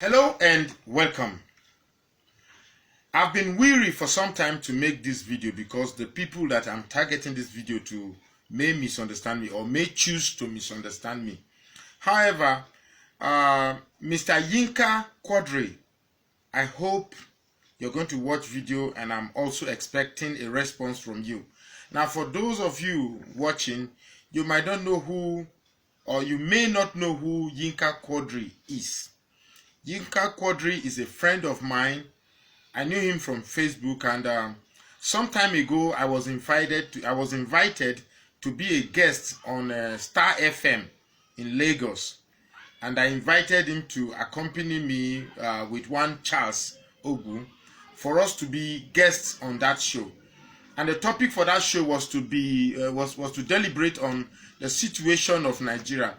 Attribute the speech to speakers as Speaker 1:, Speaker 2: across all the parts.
Speaker 1: Hello and welcome. I've been weary for some time to make this video because the people that I'm targeting this video to may misunderstand me or may choose to misunderstand me. However, Mr. YQ Quadrie, I hope you're going to watch video and I'm also expecting a response from you. Now, for those of you watching, you might not know who, or you may not know who YQ Quadrie is. YQ Quadrie is a friend of mine. I knew him from Facebook, and some time ago I was invited to be a guest on Star FM in Lagos, and I invited him to accompany me with one Charles Ogu for us to be guests on that show. And the topic for that show was to deliberate on the situation of Nigeria.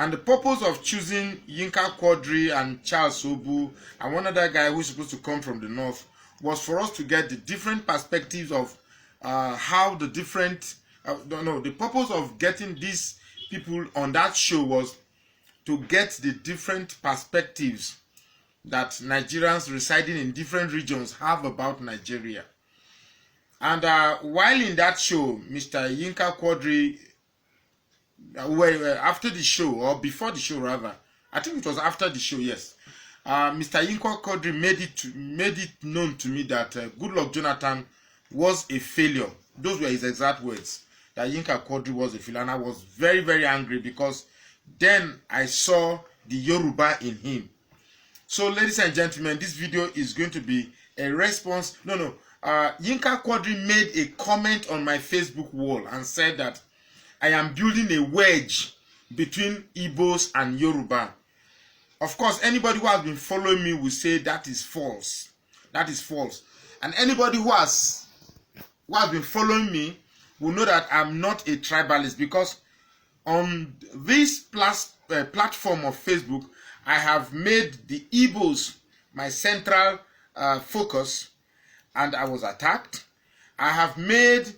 Speaker 1: And the purpose of choosing YQ Quadrie and Charles Obu and one other guy who's supposed to come from the north was for us to get the different perspectives of how the different... the purpose of getting these people on that show was to get the different perspectives that Nigerians residing in different regions have about Nigeria. And while in that show, Mr. YQ Quadrie, after the show, or before the show rather, I think it was after the show, yes, Mr. YQ Quadrie made it known to me that Goodluck Jonathan was a failure. Those were his exact words, that YQ Quadrie was a failure. And I was very, very angry because then I saw the Yoruba in him. So, ladies and gentlemen, this video is going to be a response. YQ Quadrie made a comment on my Facebook wall and said that I am building a wedge between Igbos and Yoruba. Of course, anybody who has been following me will say that is false. That is false. And anybody who has been following me will know that I'm not a tribalist, because on this platform of Facebook, I have made the Igbos my central focus, and I was attacked. I have made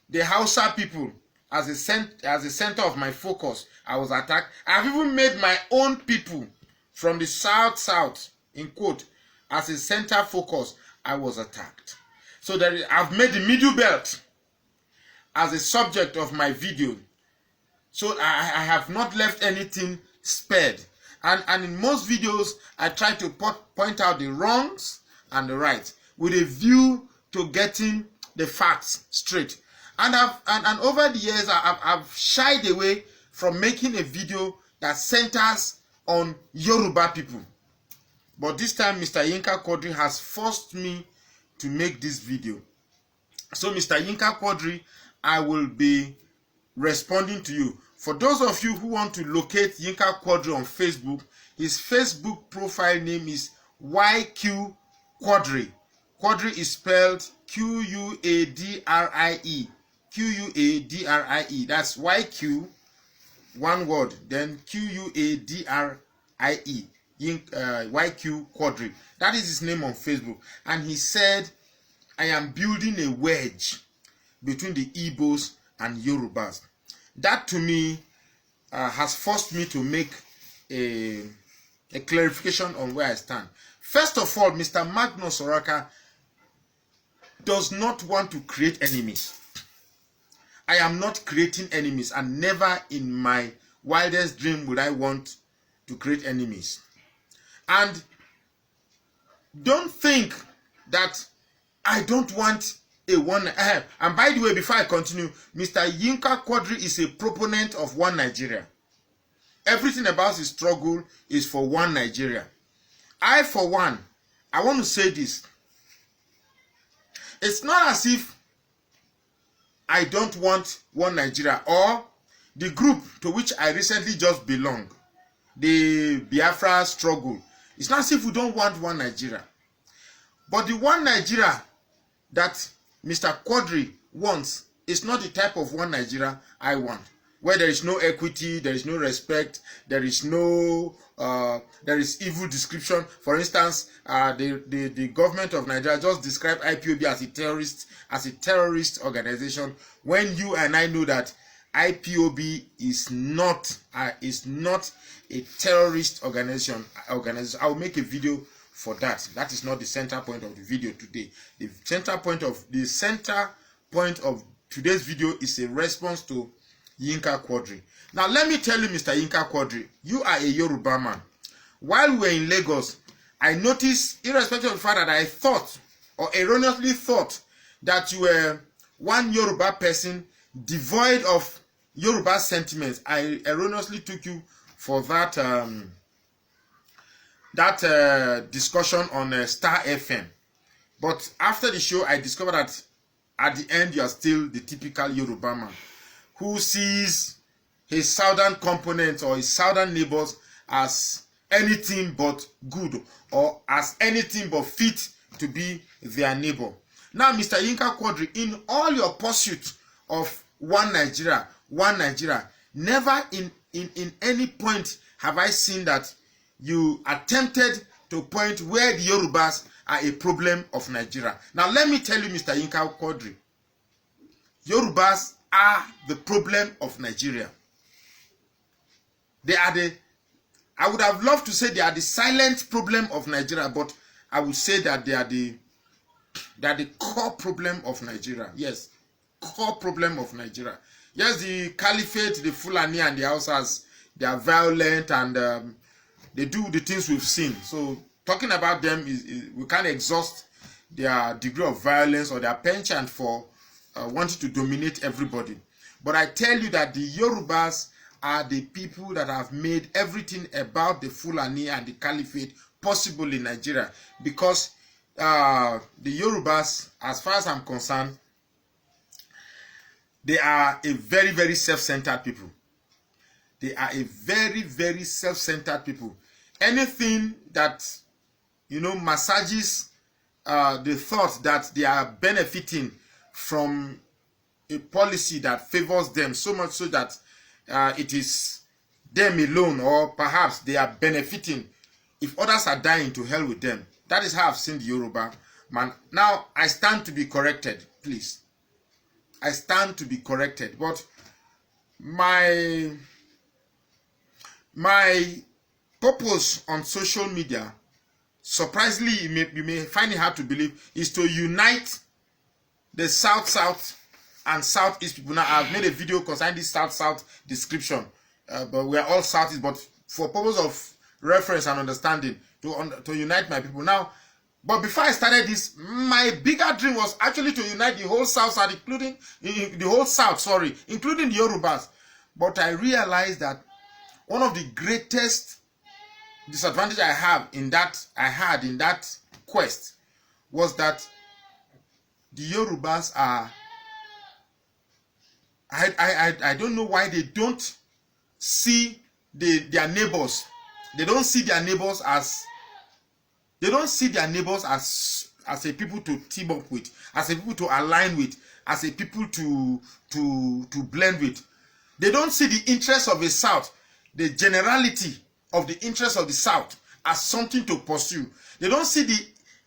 Speaker 1: the Hausa people as a center of my focus. I was attacked. I've even made my own people from the south, in quote, as a center focus. I was attacked. So I've made the middle belt as a subject of my video. So I have not left anything spared. And in most videos, I try to point out the wrongs and the rights with a view to getting the facts straight. And over the years, I've shied away from making a video that centers on Yoruba people. But this time, Mr. YQ Quadrie has forced me to make this video. So, Mr. YQ Quadrie, I will be responding to you. For those of you who want to locate YQ Quadrie on Facebook, his Facebook profile name is YQ Quadrie. Quadrie is spelled Q-U-A-D-R-I-E. Q-U-A-D-R-I-E. That's YQ, one word, then Q-U-A-D-R-I-E. YQ Quadrie. That is his name on Facebook. And he said, I am building a wedge between the Igbos and Yorubas. That to me has forced me to make a clarification on where I stand. First of all, Mr. Magnus Oraka does not want to create enemies. I am not creating enemies, and never in my wildest dream would I want to create enemies. And don't think that I don't want a one. And by the way, before I continue, Mr. YQ Quadrie is a proponent of one Nigeria. Everything about his struggle is for one Nigeria. I, for one, I want to say this. It's not as if I don't want one Nigeria, or the group to which I recently just belong, the Biafra struggle. It's not as if we don't want one Nigeria. But the one Nigeria that Mr. Quadrie wants is not the type of one Nigeria I want, where there is no equity, there is no respect, there is evil description. For instance, the government of Nigeria just described IPOB as a terrorist organization, when you and I know that IPOB is not a terrorist organization. I will make a video for that. That is not the center point of the video today. The center point of today's video is a response to YQ Quadrie. Now let me tell you, Mr. YQ Quadrie, you are a Yoruba man. While we were in Lagos, I noticed, irrespective of the fact that I thought or erroneously thought that you were one Yoruba person devoid of Yoruba sentiments, I erroneously took you for that discussion on Star FM. But after the show, I discovered that at the end you are still the typical Yoruba man who sees his southern components or his southern neighbors as anything but good, or as anything but fit to be their neighbor. Now, Mr. YQ Quadrie, in all your pursuit of one Nigeria, never in any point have I seen that you attempted to point where the Yorubas are a problem of Nigeria. Now, let me tell you, Mr. YQ Quadrie, Yorubas are the problem of Nigeria. They are I would have loved to say they are the silent problem of Nigeria, but I would say that they are the core problem of Nigeria. Yes, core problem of Nigeria. Yes, the caliphate, the Fulani and the Hausas, they are violent and they do the things we've seen. So talking about them we can't exhaust their degree of violence or their penchant for wanting to dominate everybody. But I tell you that the Yorubas are the people that have made everything about the Fulani and the Caliphate possible in Nigeria, because the Yorubas, as far as I'm concerned, they are a very, very self-centered people. They are a very, very self-centered people. Anything that, massages the thought that they are benefiting from a policy that favors them so much so that it is them alone, or perhaps they are benefiting. If others are dying, to hell with them. That is how I've seen the Yoruba man. Now, I stand to be corrected, please. I stand to be corrected. But my purpose on social media, surprisingly, you may find it hard to believe, is to unite the South and Southeast people. Now, I've made a video concerning this South description, but we are all Southeast, but for purpose of reference and understanding, to unite my people. Now, but before I started this, my bigger dream was actually to unite the whole South, including the Yorubas. But I realized that one of the greatest disadvantages I had in that quest was that the Yorubas are, I don't know why they don't see their neighbors. They don't see their neighbors as a people to team up with, as a people to align with, as a people to blend with. They don't see the interests of the South, the generality of the interests of the South, as something to pursue. They don't see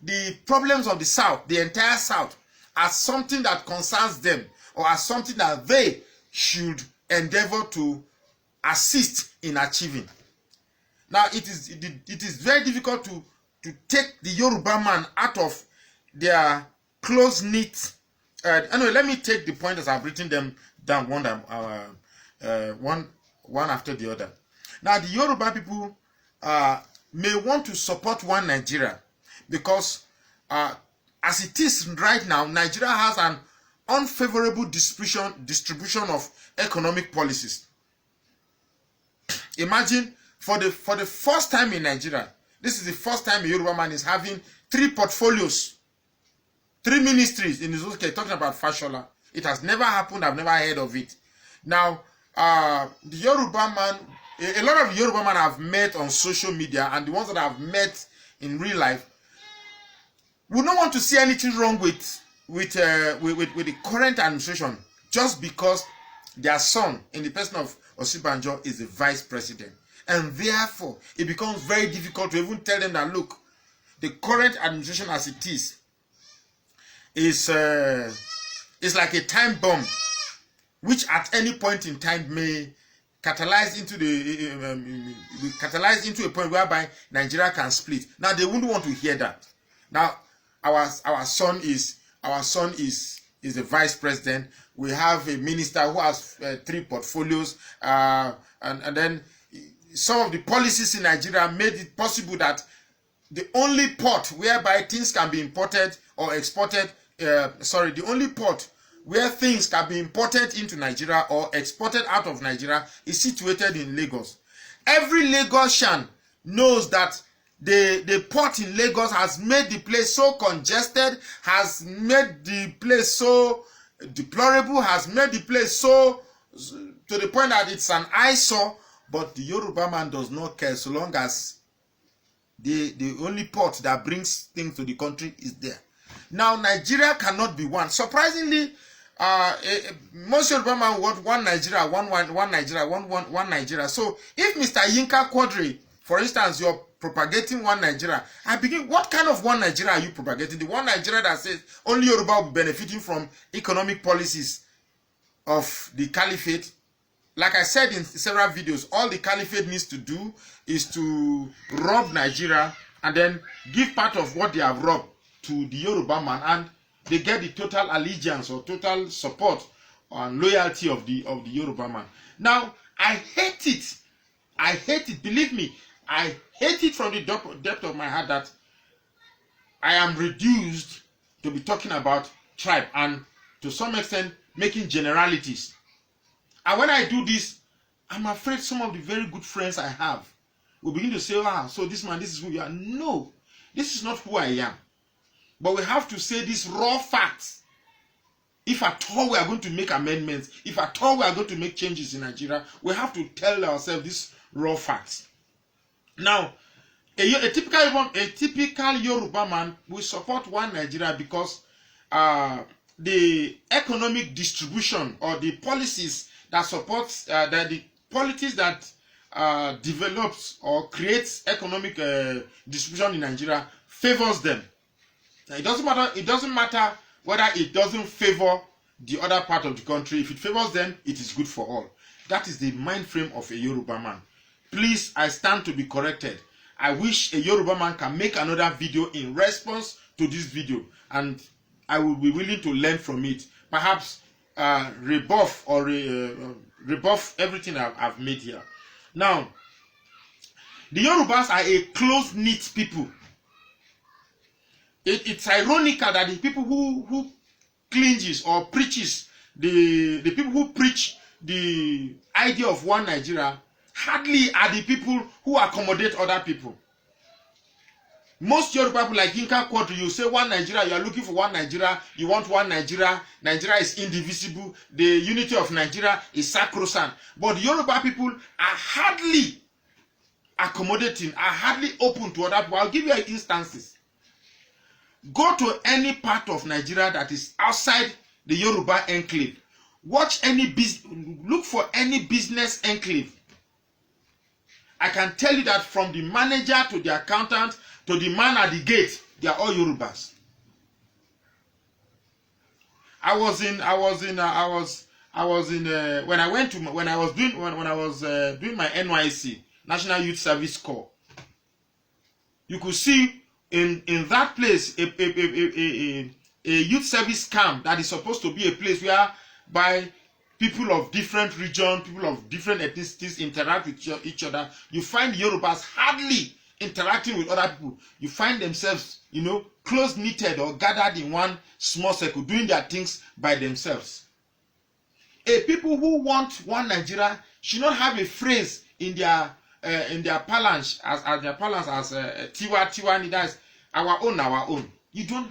Speaker 1: the problems of the South, the entire South, as something that concerns them, or as something that they should endeavor to assist in achieving. Now, it is very difficult to take the Yoruba man out of their close-knit. Anyway, let me take the pointers. I've written them down one after the other. Now, the Yoruba people may want to support one Nigeria because, as it is right now, Nigeria has an unfavorable distribution of economic policies. Imagine, for the first time in Nigeria, this is the first time a Yoruba man is having 3 portfolios, 3 ministries in his own case, talking about Fashola. It has never happened. I've never heard of it. Now, the Yoruba man, a lot of Yoruba men I've met on social media, and the ones that I've met in real life, would not want to see anything wrong with the current administration just because their son, in the person of Osibanjo, is the vice president. And therefore, it becomes very difficult to even tell them that, look, the current administration as it is like a time bomb which at any point in time may catalyze into a point whereby Nigeria can split. Now they wouldn't want to hear that. Now our son is the vice president. We have a minister who has 3 portfolios, and then some of the policies in Nigeria made it possible that the only port whereby things can be imported or exported, the only port where things can be imported into Nigeria or exported out of Nigeria is situated in Lagos. Every Lagosian knows that the port in Lagos has made the place so congested, has made the place so deplorable, has made the place so to the point that it's an eyesore. But the Yoruba man does not care so long as the only port that brings things to the country is there. Now Nigeria cannot be one. Surprisingly, most Yoruba man want one Nigeria, one Nigeria, one Nigeria. So if Mr. YQ Quadrie, for instance, you're propagating one Nigeria, what kind of one Nigeria are you propagating? The one Nigeria that says only Yoruba will be benefiting from economic policies of the caliphate? Like I said in several videos, all the caliphate needs to do is to rob Nigeria and then give part of what they have robbed to the Yoruba man, and they get the total allegiance or total support and loyalty of the Yoruba man. Now, I hate it. I hate it. Believe me, I hate it from the depth of my heart that I am reduced to be talking about tribe and to some extent making generalities. And when I do this, I'm afraid some of the very good friends I have will begin to say, so this man, this is who you are. No, this is not who I am. But we have to say these raw facts. If at all we are going to make amendments, if at all we are going to make changes in Nigeria, we have to tell ourselves these raw facts. Now, a typical Yoruba man will support one Nigeria because the economic distribution or the policies that supports the policies that develops or creates economic distribution in Nigeria favors them. Now, it doesn't matter whether it doesn't favor the other part of the country. If it favors them, it is good for all. That is the mind frame of a Yoruba man. Please, I stand to be corrected. I wish a Yoruba man can make another video in response to this video, and I will be willing to learn from it. Perhaps rebuff everything I've made here. Now, the Yorubas are a close-knit people. It's ironical that the people who clinges or preaches the people who preach the idea of one Nigeria hardly are the people who accommodate other people. Most Yoruba people like YQ Quadrie, you say one Nigeria, you are looking for one Nigeria, you want one Nigeria, Nigeria is indivisible, the unity of Nigeria is sacrosanct. But the Yoruba people are hardly accommodating, are hardly open to other people. I'll give you instances. Go to any part of Nigeria that is outside the Yoruba enclave. Look for any business enclave. I can tell you that from the manager to the accountant to the man at the gate, they are all Yorubas. When I was doing my NYC, National Youth Service Corps, you could see in that place a youth service camp that is supposed to be a place where by people of different regions, people of different ethnicities interact with each other. You find Yorubas hardly interacting with other people. You find themselves, close-knitted or gathered in one small circle, doing their things by themselves. People who want one Nigeria should not have a phrase in their parlance as tiwa, that is our own. They don't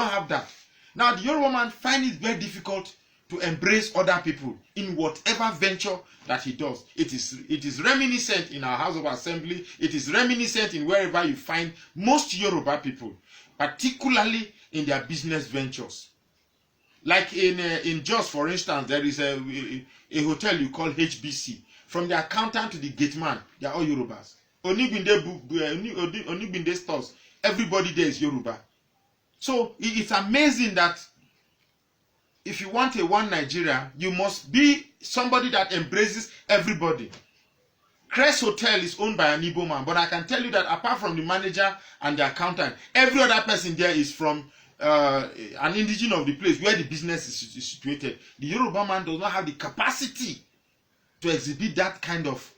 Speaker 1: have that. Now the Yoruba man finds it very difficult to embrace other people in whatever venture that he does. It is reminiscent in our House of Assembly. It is reminiscent in wherever you find most Yoruba people, particularly in their business ventures. Like in Jos, for instance, there is a hotel you call HBC. From the accountant to the gate man, they are all Yorubas. Onibinde stores, everybody there is Yoruba. So it's amazing that if you want a one Nigeria, you must be somebody that embraces everybody. Crest Hotel is owned by an Igbo man, but I can tell you that apart from the manager and the accountant, every other person there is from an indigenous of the place where the business is situated. The Yoruba man does not have the capacity to exhibit that kind of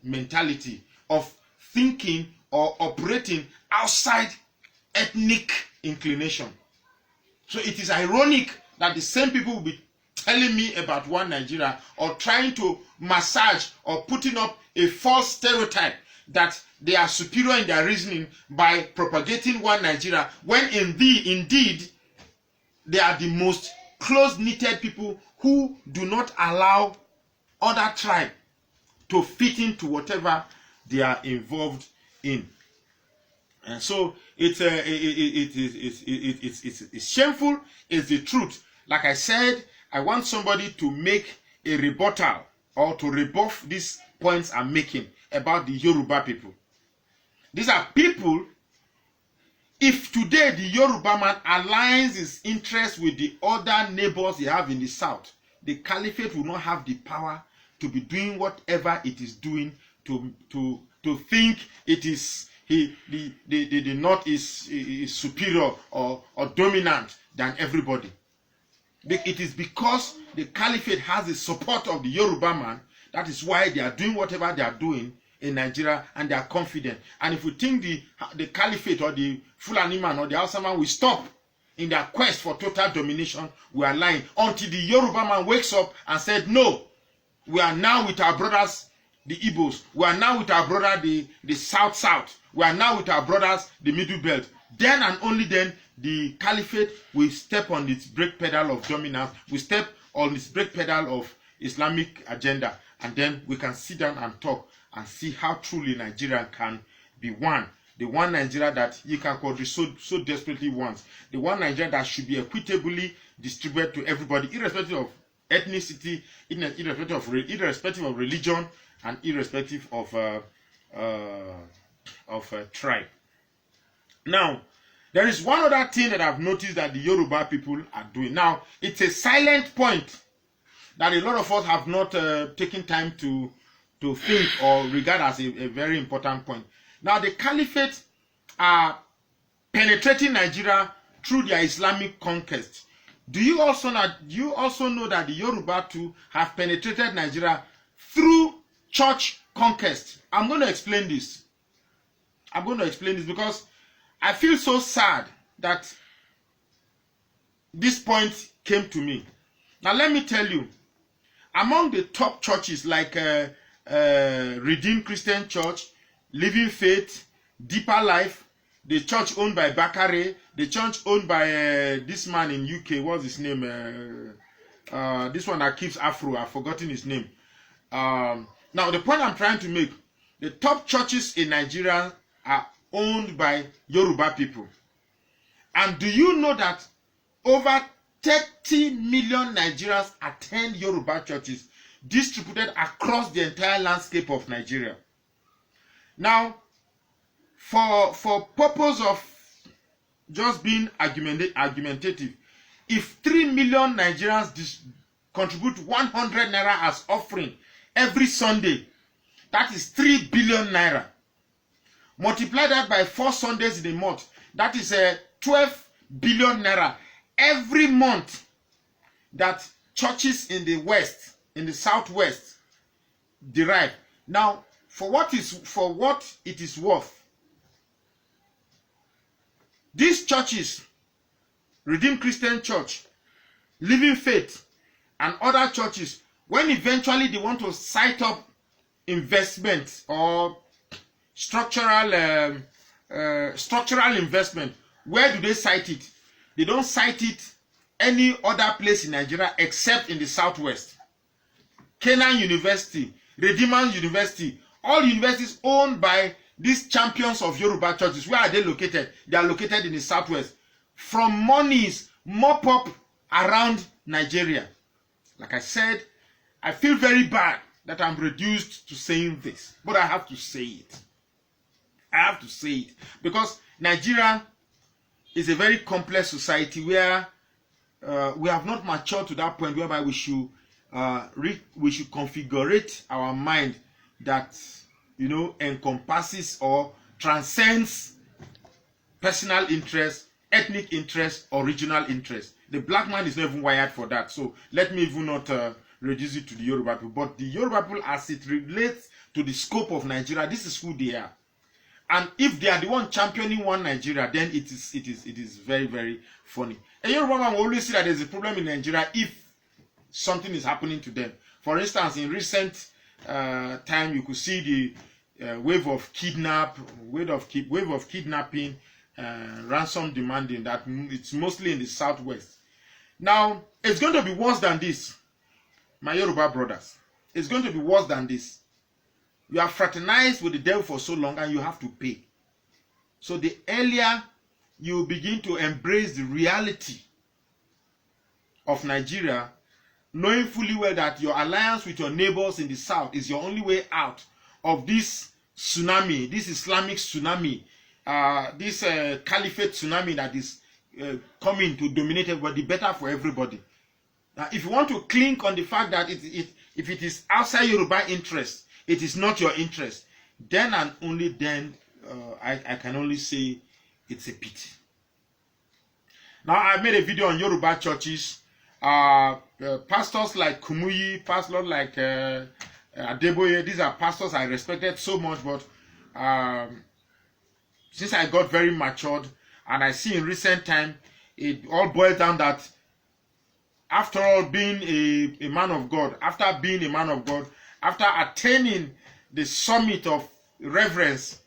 Speaker 1: mentality of thinking or operating outside ethnic inclination. So it is ironic that the same people will be telling me about one Nigeria or trying to massage or putting up a false stereotype that they are superior in their reasoning by propagating one Nigeria, when indeed they are the most close-knitted people who do not allow other tribes to fit into whatever they are involved in. And so it's shameful. It's the truth. Like I said, I want somebody to make a rebuttal or to rebuff these points I'm making about the Yoruba people. These are people, if today the Yoruba man aligns his interest with the other neighbors they have in the south, the caliphate will not have the power to be doing whatever it is doing to think it is the north is superior or dominant than everybody. It is because the caliphate has the support of the Yoruba man. That is why they are doing whatever they are doing in Nigeria, and they are confident. And if we think the caliphate or the Fulani man or the Hausa man will stop in their quest for total domination, we are lying. Until the Yoruba man wakes up and said, no, we are now with our brothers, the Igbos. We are now with our brother, the South. We are now with our brothers, the Middle Belt. Then and only then, the caliphate will step on its brake pedal of dominance, will step on its brake pedal of Islamic agenda, and then we can sit down and talk and see how truly Nigeria can be one. The one Nigeria that YQ Quadrie so desperately wants. The one Nigeria that should be equitably distributed to everybody, irrespective of ethnicity, irrespective of religion, and irrespective of tribe. Now, there is one other thing that I've noticed that the Yoruba people are doing. Now, it's a silent point that a lot of us have not taken time to think or regard as a very important point. Now, the caliphate are penetrating Nigeria through their Islamic conquest. Do you also know that the Yoruba too have penetrated Nigeria through church conquest? I'm going to explain this. Because I feel so sad that this point came to me. Now let me tell you, among the top churches like Redeemed Christian Church, Living Faith, Deeper Life, the church owned by Bakare, the church owned by this man in UK, what's his name? This one that keeps Afro, I've forgotten his name. Now the point I'm trying to make, the top churches in Nigeria are owned by Yoruba people. And do you know that over 30 million Nigerians attend Yoruba churches distributed across the entire landscape of Nigeria? Now, for purpose of just being argumentative, if 3 million Nigerians contribute 100 naira as offering every Sunday, that is 3 billion naira. Multiply that by 4 Sundays in a month, that is 12 billion naira every month that churches in the west, in the southwest, derive. Now, for what it is worth, these churches, Redeemed Christian Church, Living Faith, and other churches, when eventually they want to cite up investment or structural investment, where do they cite it? They don't cite it any other place in Nigeria except in the southwest. Canaan University, Redeemer University, all universities owned by these champions of Yoruba churches. Where are they located? They are located in the southwest. From monies mop up around Nigeria. Like I said, I feel very bad that I'm reduced to saying this, but I have to say it. I have to say it because Nigeria is a very complex society where we have not matured to that point whereby we should configure our mind that, you know, encompasses or transcends personal interest, ethnic interest, or regional interest. The black man is not even wired for that. So let me even not reduce it to the Yoruba people. But the Yoruba people, as it relates to the scope of Nigeria, this is who they are. And if they are the one championing one Nigeria, then it is very, very funny. A Yoruba man will always see that there's a problem in Nigeria if something is happening to them. For instance, in recent time, you could see the wave of kidnapping, ransom demanding, that it's mostly in the southwest. Now, it's going to be worse than this, my Yoruba brothers. It's going to be worse than this. You have fraternized with the devil for so long and you have to pay. So the earlier you begin to embrace the reality of Nigeria, knowing fully well that your alliance with your neighbors in the south is your only way out of this tsunami, this Islamic tsunami, this caliphate tsunami that is coming to dominate everybody, better for everybody. Now, if you want to cling on the fact that if it is outside Yoruba interest, it is not your interest, then and only then I can only say it's a pity. Now, I made a video on Yoruba churches. Pastors like Kumuyi, pastors like Adeboye, these are pastors I respected so much, but since I got very matured and I see in recent time, it all boils down that after all, being a man of God, after being a man of God, after attaining the summit of reverence,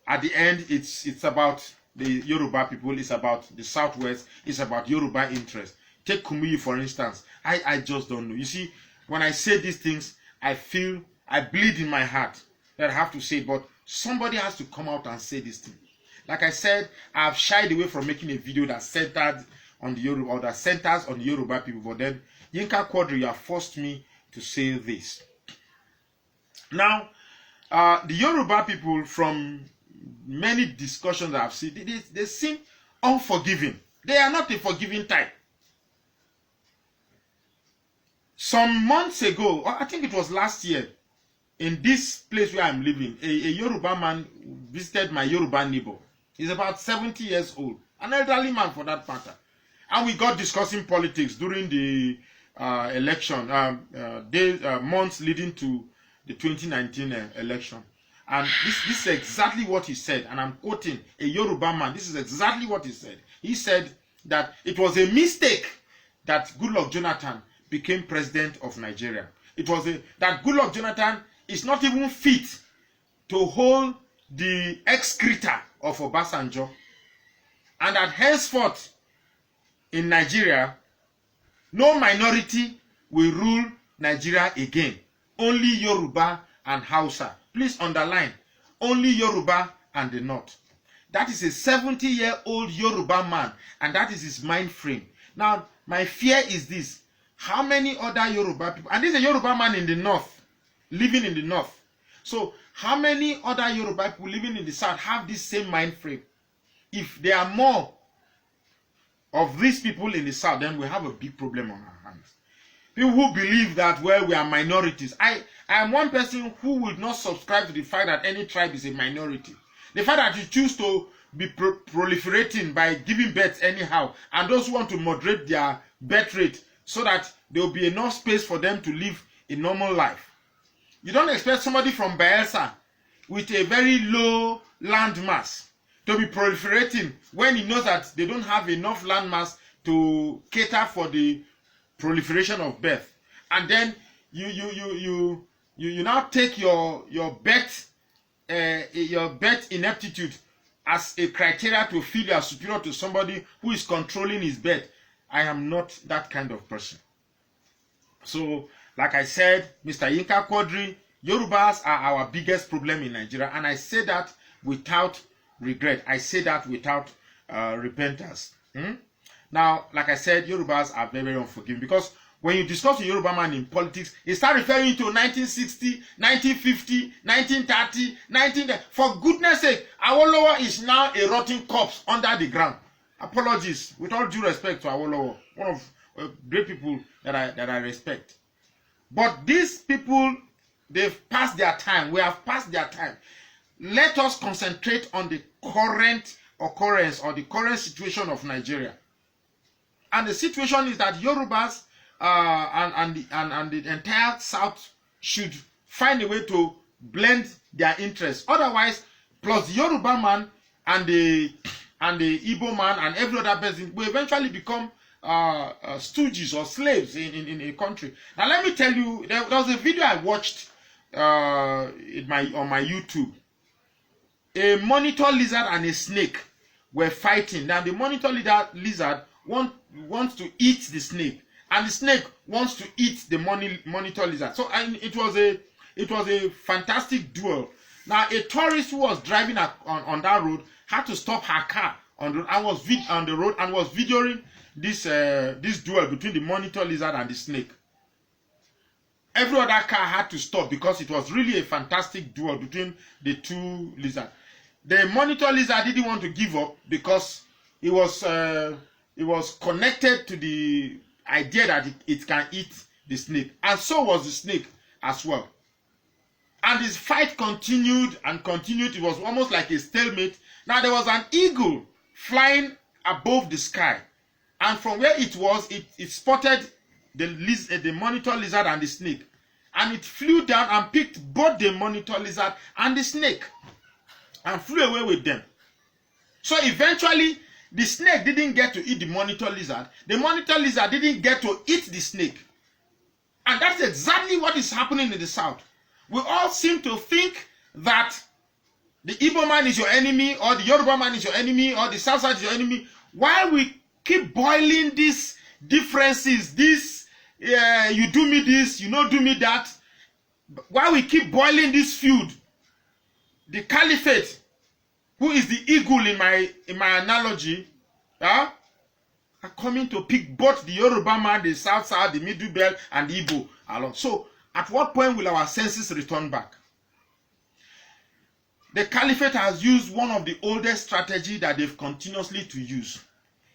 Speaker 1: at the end, it's about the Yoruba people, it's about the Southwest, it's about Yoruba interest. Take Kumuyi, for instance. I just don't know. You see, when I say these things, I bleed in my heart that I have to say it, but somebody has to come out and say this thing. Like I said, I've shied away from making a video that centered on the Yoruba, or that centers on the Yoruba people, but then YQ Quadrie, you have forced me to say this. Now, the Yoruba people, from many discussions I've seen, they seem unforgiving. They are not a forgiving type. Some months ago, I think it was last year, in this place where I'm living, a Yoruba man visited my Yoruba neighbor. He's about 70 years old, an elderly man for that matter. And we got discussing politics during the election, months leading to the 2019 election. And this is exactly what he said, and I'm quoting a Yoruba man. This is exactly what he said. He said that it was a mistake that Goodluck Jonathan became president of Nigeria. It was that Goodluck Jonathan is not even fit to hold the excreta of Obasanjo, and that henceforth in Nigeria, no minority will rule Nigeria again. Only Yoruba and Hausa. Please underline, only Yoruba and the North. That is a 70-year-old Yoruba man, and that is his mind frame. Now, my fear is this. How many other Yoruba people, and this is a Yoruba man in the North, living in the North. So, how many other Yoruba people living in the South have this same mind frame? If there are more of these people in the South, then we have a big problem on our hands. People who believe that, well, we are minorities. I am one person who will not subscribe to the fact that any tribe is a minority. The fact that you choose to be proliferating by giving birth anyhow, and those who want to moderate their birth rate so that there will be enough space for them to live a normal life. You don't expect somebody from Bayelsa with a very low land mass to be proliferating when he knows that they don't have enough land mass to cater for the proliferation of birth. And then you now take your birth ineptitude as a criteria to feel you are superior to somebody who is controlling his birth. I am not that kind of person. So, like I said, Mr. YQ Quadrie, Yorubas are our biggest problem in Nigeria, and I say that without regret. I say that without repentance. Now, like I said, Yorubas are very, very unforgiving, because when you discuss a Yoruba man in politics, he start referring to 1960, 1950, 1930, 19... For goodness sake, Awolowo is now a rotting corpse under the ground. Apologies, with all due respect to Awolowo, one of great people that I respect. But these people, they've passed their time. We have passed their time. Let us concentrate on the current occurrence or the current situation of Nigeria. And the situation is that Yorubas and the entire South should find a way to blend their interests. Otherwise, plus the Yoruba man and the Igbo man and every other person will eventually become stooges or slaves in a country. Now let me tell you, there was a video I watched on my YouTube. A monitor lizard and a snake were fighting. Now the monitor lizard wants to eat the snake, and the snake wants to eat the monitor lizard. So it was a fantastic duel. Now a tourist who was driving on that road had to stop her car on the road and was videoing this duel between the monitor lizard and the snake. Every other car had to stop because it was really a fantastic duel between the two lizards. The monitor lizard didn't want to give up because it was connected to the idea that it can eat the snake, and so was the snake as well. And this fight continued and continued. It was almost like a stalemate. Now there was an eagle flying above the sky, and from where it was, it spotted the monitor lizard and the snake, and it flew down and picked both the monitor lizard and the snake and flew away with them. So eventually the snake didn't get to eat the monitor lizard didn't get to eat the snake. And that's exactly what is happening in the South. We all seem to think that the Igbo man is your enemy, or the Yoruba man is your enemy, or the South Side is your enemy, while we keep boiling these differences, you do me this, you don't do me that. While we keep boiling this feud, the caliphate, who is the eagle in my analogy, are coming to pick both the Yoruba man, the South Side, the Middle Belt, and the Igbo along. So, at what point will our senses return back? The caliphate has used one of the oldest strategies that they've continuously to use.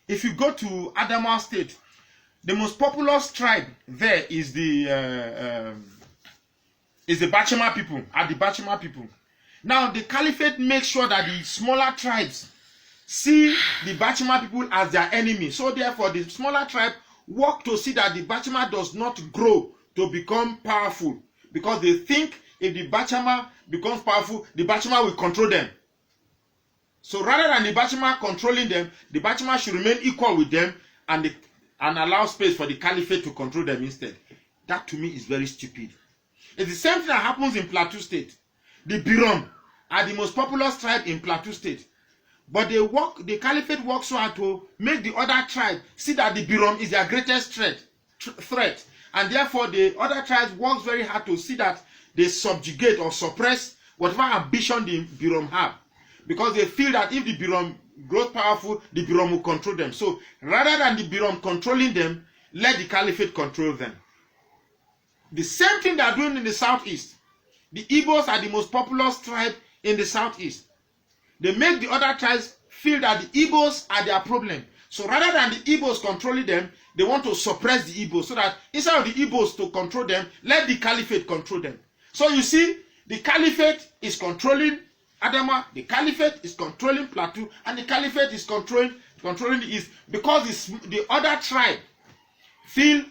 Speaker 1: If you go to Adamawa State, the most populous tribe there is the Bachama people, the Bachama people. Now, the caliphate makes sure that the smaller tribes see the Bachama people as their enemy. So, therefore, the smaller tribe work to see that the Bachama does not grow to become powerful, because they think if the Bachama becomes powerful, the Bachama will control them. So, rather than the Bachama controlling them, the Bachama should remain equal with them and allow space for the caliphate to control them instead. That, to me, is very stupid. It's the same thing that happens in Plateau State. The Birom are the most populous tribe in Plateau State. But the caliphate works so hard to make the other tribe see that the Birom is their greatest threat. And therefore, the other tribes work very hard to see that they subjugate or suppress whatever ambition the Birom have. Because they feel that if the Birom grows powerful, the Birom will control them. So, rather than the Birom controlling them, let the caliphate control them. The same thing they are doing in the Southeast. The Igbos are the most populous tribe in the Southeast. They make the other tribes feel that the Igbos are their problem. So rather than the Igbos controlling them, they want to suppress the Igbos, so that instead of the Igbos to control them, let the caliphate control them. So you see, the caliphate is controlling Adama, the caliphate is controlling Plateau, and the caliphate is controlling the East, because the other tribe feel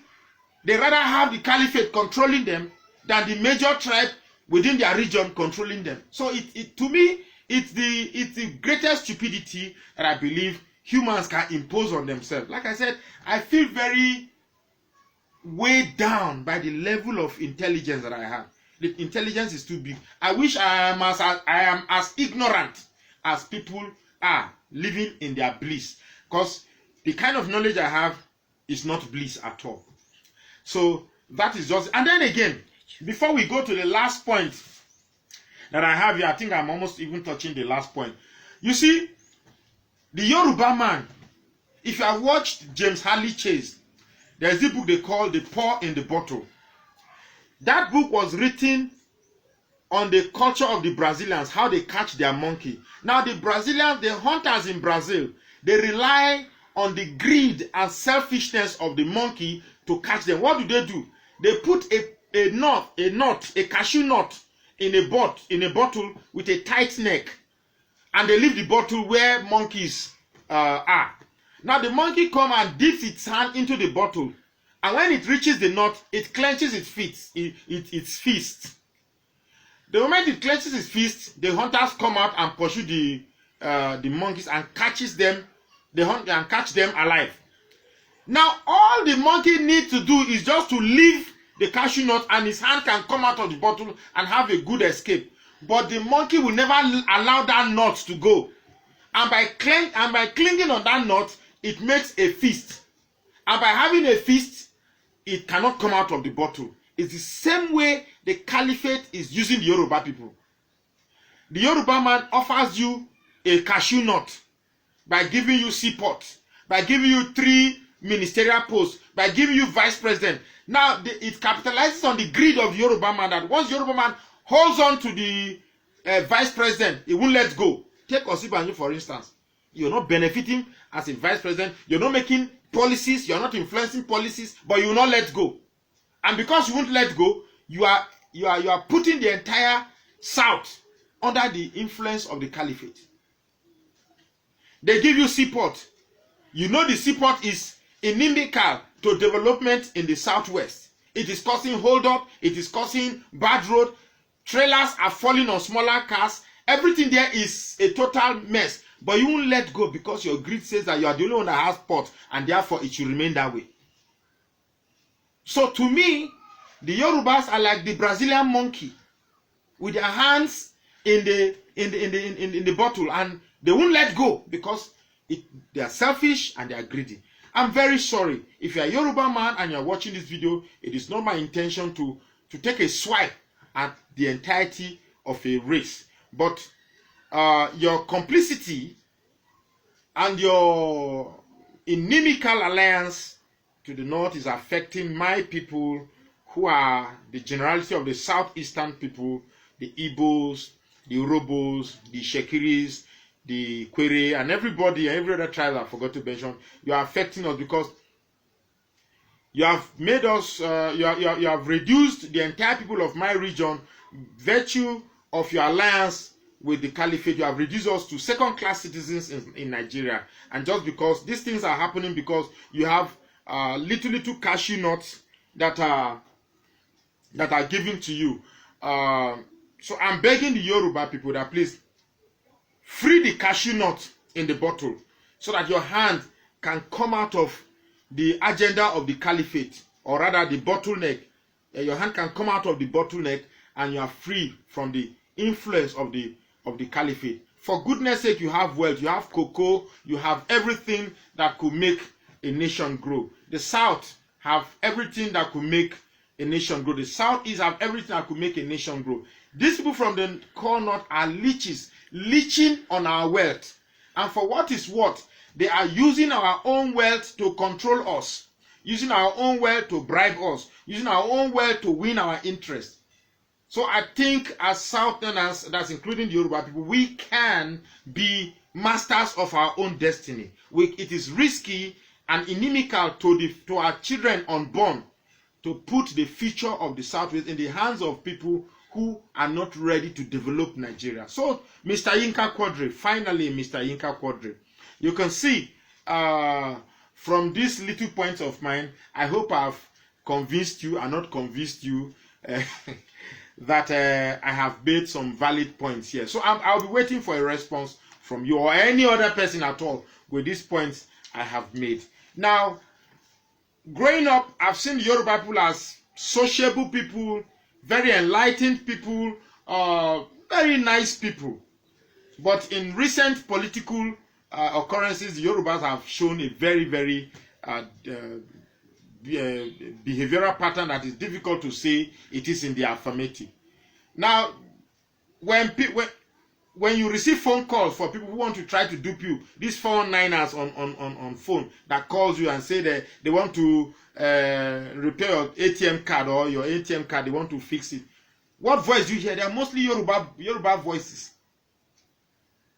Speaker 1: they rather have the caliphate controlling them than the major tribe within their region controlling them. So to me, it's the greatest stupidity that I believe humans can impose on themselves. Like I said, I feel very weighed down by the level of intelligence that I have. The intelligence is too big. I wish I am as ignorant as people are living in their bliss, because the kind of knowledge I have is not bliss at all. So that is just, and then again, before we go to the last point that I have here, I think I'm almost even touching the last point. You see, the Yoruba man, if you have watched James Hadley Chase, there's a book they call The Paw in the Bottle. That book was written on the culture of the Brazilians, how they catch their monkey. Now the Brazilians, the hunters in Brazil, they rely on the greed and selfishness of the monkey to catch them. What do? They put a cashew nut in a bottle with a tight neck, and they leave the bottle where monkeys are. Now the monkey comes and dips its hand into the bottle, and when it reaches the nut, it clenches its fist. The moment it clenches its fist, the hunters come out and pursue the monkeys and catches them. They hunt and catch them alive. Now all the monkey needs to do is just to leave the cashew nut, and his hand can come out of the bottle and have a good escape. But the monkey will never allow that nut to go. And by clinging on that nut, it makes a fist. And by having a fist, it cannot come out of the bottle. It's the same way the caliphate is using the Yoruba people. The Yoruba man offers you a cashew nut by giving you seaport, by giving you 3 ministerial posts, by giving you vice president. Now it capitalizes on the greed of Yoruba man, that once Yoruba man holds on to the vice president, he won't let go. Take Osibanjo for instance. You're not benefiting as a vice president. You're not making policies. You're not influencing policies, but you will not let go. And because you won't let go, you are putting the entire South under the influence of the caliphate. They give you seaport. You know the seaport is inimical to development in the Southwest. It is causing hold-up. It is causing bad road. Trailers are falling on smaller cars. Everything there is a total mess. But you won't let go because your greed says that you are the only one that has port, and therefore it should remain that way. So to me, the Yorubas are like the Brazilian monkey with their hands in the bottle, and they won't let go because they are selfish and they are greedy. I'm very sorry. If you are a Yoruba man and you are watching this video, it is not my intention to take a swipe at the entirety of a race. But your complicity and your inimical alliance to the north is affecting my people, who are the generality of the southeastern people, the Igbos, the Urobos, the Shekiris, the Quere, and everybody, every other tribe I forgot to mention. You are affecting us because you have made us, you have reduced the entire people of my region, virtue of your alliance with the caliphate. You have reduced us to second-class citizens in Nigeria. And just because these things are happening, because you have little cashew nuts that are given to you. So I'm begging the Yoruba people that please free the cashew nut in the bottle so that your hand can come out of the agenda of the caliphate, or rather the bottleneck. Your hand can come out of the bottleneck and you are free from the influence of the caliphate. For goodness sake, you have wealth, you have cocoa, you have everything that could make a nation grow. The South have everything that could make a nation grow. The Southeast have everything that could make a nation grow. These people from the core north are leeches, leeching on our wealth. And for what is what, they are using our own wealth to control us, using our own wealth to bribe us, using our own wealth to win our interest. So I think as Southerners, that's including the Yoruba people, we can be masters of our own destiny. It is risky and inimical to our children unborn to put the future of the Southwest in the hands of people who are not ready to develop Nigeria. So, Mr. YQ Quadrie, finally, Mr. YQ Quadrie, you can see from these little points of mine, I hope I've convinced you, and not convinced you, that I have made some valid points here. So I'll be waiting for a response from you or any other person at all with these points I have made. Now, growing up, I've seen the Yoruba people as sociable people, very enlightened people, very nice people. But in recent political occurrences, the Yorubas have shown a very, very behavioral pattern that is difficult to say it is in the affirmative. Now, when you receive phone calls for people who want to try to dupe you, these 419ers on phone that calls you and say that they want to repair your ATM card or your ATM card, they want to fix it. What voice do you hear? They are mostly Yoruba voices.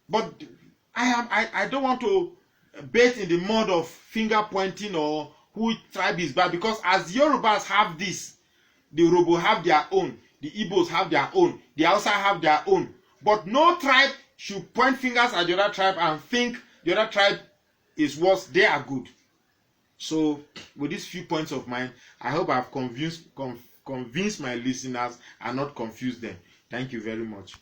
Speaker 1: But I don't want to bait in the mud of finger pointing or who tribe is bad, because as Yorubas have this, the Robo have their own, the Igbos have their own, the Hausa have their own. But no tribe should point fingers at the other tribe and think the other tribe is worse. They are good. So with these few points of mine, I hope I've convinced my listeners and not confused them. Thank you very much.